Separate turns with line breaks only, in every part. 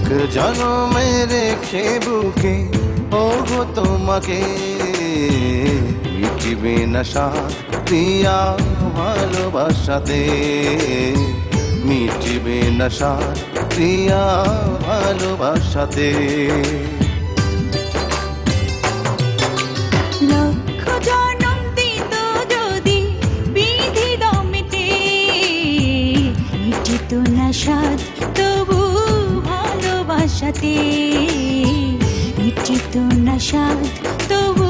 এক জনমে রেখে বুকে ওগো তোমাকে, মিটিবে না সাথ প্রিয়া ভালোবাসাতে, মিটিবে না সাথ প্রিয়া ভালোবাসাতে।
লক্ষ জনম দিত যদি বিধি দমেতে, মিটিত না সাধ তবু ভালোবাসাতে, মিটিত না সাধ তবু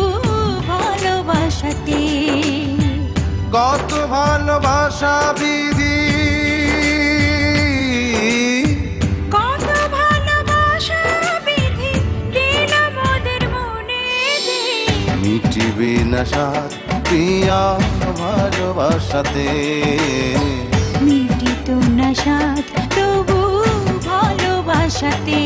ভালোবাসাতে।
কত ভালোবাসা বিধি,
কত ভালোবাসা বিধি দিল মোদের মনে,
মিটিবে না সাথ প্রিয়া ভালোবাসাতে,
মিটিত না সাধ তবু ভালোবাসাতে।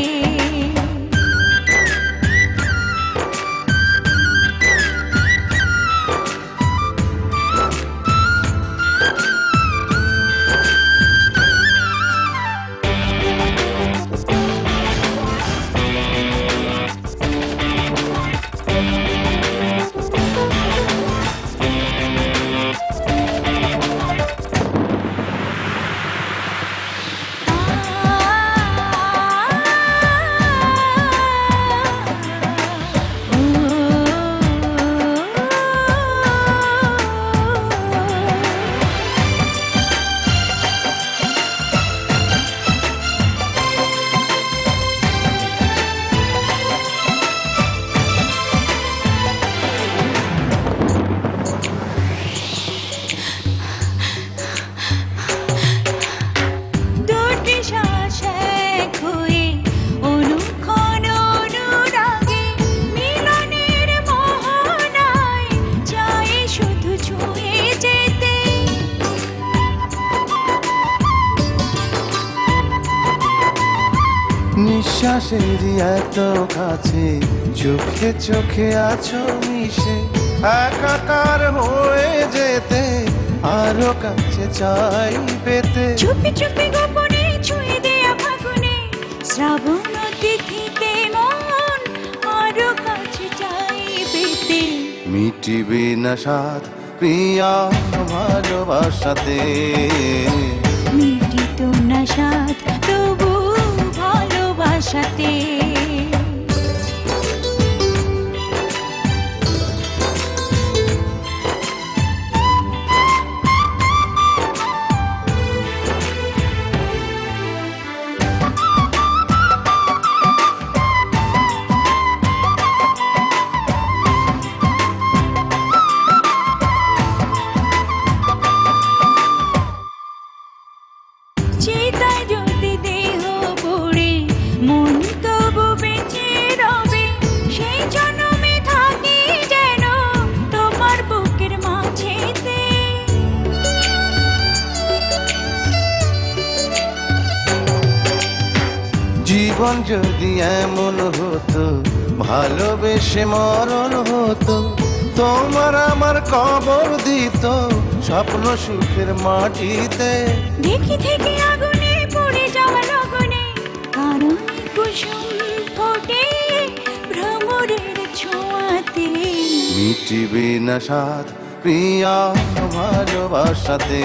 নিঃশ্বাসেরই এত কাছে, চোখে চোখে আছো মিশে, একাকার হয়ে যেতে আরো কাছে চাই পেতে।
চুপি চুপি গোপনে ছুঁয়ে দেয়া ফাগুনে, শ্রাবণ তিথিতে মন আরো কাছে চাই পেতে,
মিটিবে না সাথ প্রিয়া ভালোবাসাতে,
মিটিত না সাধ তবু ভালোবাসাতে। চিতায় যদি দেহ পড়ে মন তবু বেঁচে রবে, সেই জনমে থাকি যেন তোমার বুকের মাঝেতে।
জীবন যদি এমন হতো, ভালোবেসে মরণ হতো, তোমার আমার কবর দিত স্বপ্ন সুখের মাটিতে।
দেখি থেকে আগুনে পড়ে যাওয়া লগনে, কারণ কুসুম ফোটে ভ্রমরের ছোঁয়াতে,
মিটিবে না সাথ প্রিয়া ভালোবাসাতে।